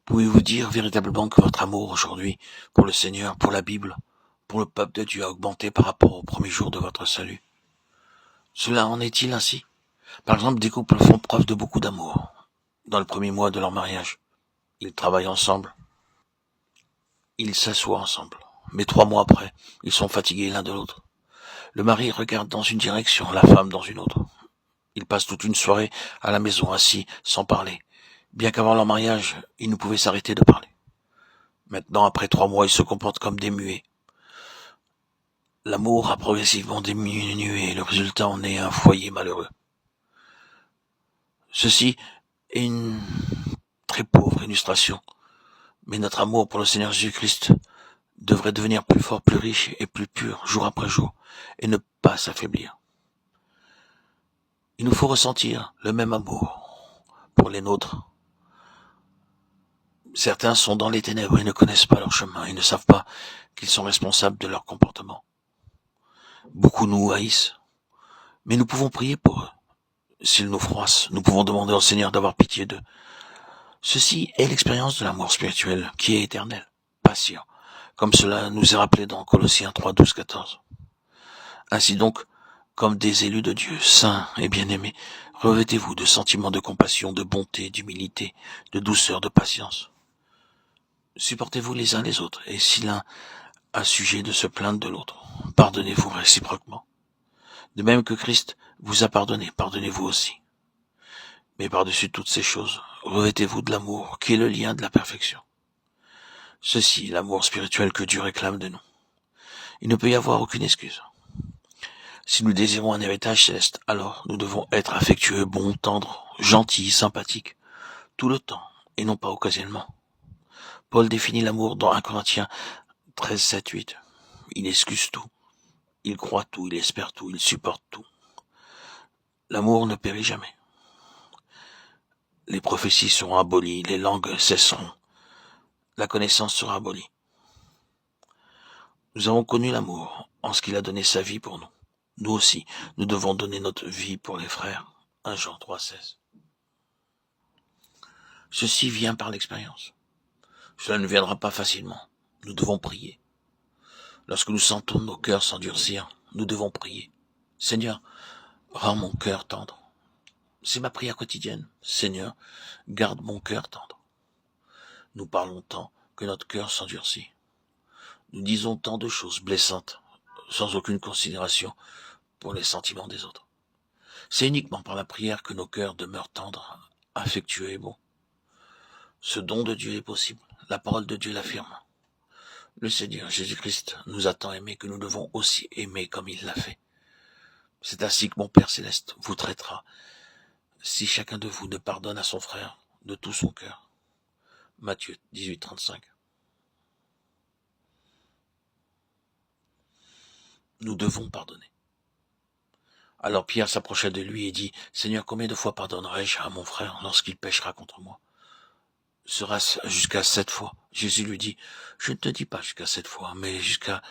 Pouvez-vous dire véritablement que votre amour aujourd'hui pour le Seigneur, pour la Bible, pour le peuple de Dieu a augmenté par rapport au premier jour de votre salut? Cela en est-il ainsi? Par exemple, des couples font preuve de beaucoup d'amour dans le premier mois de leur mariage. Ils travaillent ensemble, ils s'assoient ensemble. Mais 3 mois après, ils sont fatigués l'un de l'autre. Le mari regarde dans une direction, la femme dans une autre. Ils passent toute une soirée à la maison, assis, sans parler. Bien qu'avant leur mariage, ils ne pouvaient s'arrêter de parler. Maintenant, après 3 mois, ils se comportent comme des muets. L'amour a progressivement diminué et le résultat en est un foyer malheureux. Ceci est une très pauvre illustration, mais notre amour pour le Seigneur Jésus-Christ devrait devenir plus fort, plus riche et plus pur jour après jour, et ne pas s'affaiblir. Il nous faut ressentir le même amour pour les nôtres. Certains sont dans les ténèbres et ne connaissent pas leur chemin et ne savent pas qu'ils sont responsables de leur comportement. Beaucoup nous haïssent, mais nous pouvons prier pour eux. S'ils nous froissent, nous pouvons demander au Seigneur d'avoir pitié d'eux. Ceci est l'expérience de l'amour spirituel qui est éternel, patient, comme cela nous est rappelé dans Colossiens 3, 12, 14. Ainsi donc, comme des élus de Dieu, saints et bien-aimés, revêtez-vous de sentiments de compassion, de bonté, d'humilité, de douceur, de patience. Supportez-vous les uns les autres, et si l'un a sujet de se plaindre de l'autre, pardonnez-vous réciproquement. De même que Christ vous a pardonné, pardonnez-vous aussi. Mais par-dessus toutes ces choses, revêtez-vous de l'amour, qui est le lien de la perfection. Ceci est l'amour spirituel que Dieu réclame de nous. Il ne peut y avoir aucune excuse. Si nous désirons un héritage céleste, alors nous devons être affectueux, bons, tendres, gentils, sympathiques, tout le temps, et non pas occasionnellement. Paul définit l'amour dans 1 Corinthiens 13, 7, 8. Il excuse tout, il croit tout, il espère tout, il supporte tout. L'amour ne périt jamais. Les prophéties seront abolies, les langues cesseront, la connaissance sera abolie. Nous avons connu l'amour en ce qu'il a donné sa vie pour nous. Nous aussi, nous devons donner notre vie pour les frères. 1 Jean 3, 16. Ceci vient par l'expérience. Cela ne viendra pas facilement. Nous devons prier. Lorsque nous sentons nos cœurs s'endurcir, nous devons prier. Seigneur, rends mon cœur tendre. C'est ma prière quotidienne. Seigneur, garde mon cœur tendre. Nous parlons tant que notre cœur s'endurcit. Nous disons tant de choses blessantes, sans aucune considération pour les sentiments des autres. C'est uniquement par la prière que nos cœurs demeurent tendres, affectueux et bons. Ce don de Dieu est possible. La parole de Dieu l'affirme. Le Seigneur Jésus-Christ nous a tant aimés que nous devons aussi aimer comme il l'a fait. C'est ainsi que mon Père Céleste vous traitera, si chacun de vous ne pardonne à son frère de tout son cœur. Matthieu 18, 35. Nous devons pardonner. Alors Pierre s'approcha de lui et dit, « Seigneur, combien de fois pardonnerai-je à mon frère lorsqu'il péchera contre moi? Sera-ce jusqu'à 7 fois ?» Jésus lui dit, « Je ne te dis pas jusqu'à 7 fois, mais jusqu'à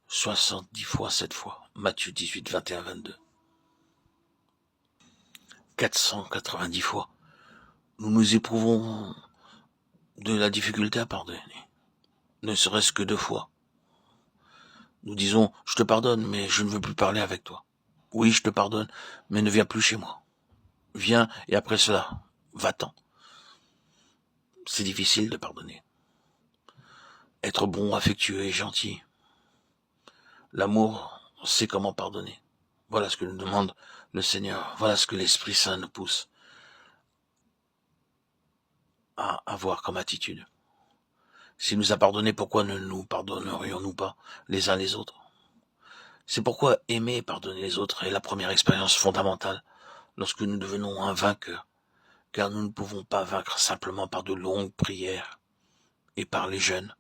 70 fois 7 fois. » Matthieu 18, 21, 22. 490 fois. Nous éprouvons de la difficulté à pardonner, ne serait-ce que 2 fois. Nous disons, je te pardonne, mais je ne veux plus parler avec toi. Oui, je te pardonne, mais ne viens plus chez moi. Viens, et après cela, va-t'en. C'est difficile de pardonner. Être bon, affectueux et gentil. L'amour sait comment pardonner. Voilà ce que nous demande le Seigneur. Voilà ce que l'Esprit Saint nous pousse à avoir comme attitude. S'il nous a pardonné, pourquoi ne nous pardonnerions-nous pas les uns les autres? C'est pourquoi aimer et pardonner les autres est la première expérience fondamentale lorsque nous devenons un vainqueur, car nous ne pouvons pas vaincre simplement par de longues prières et par les jeûnes.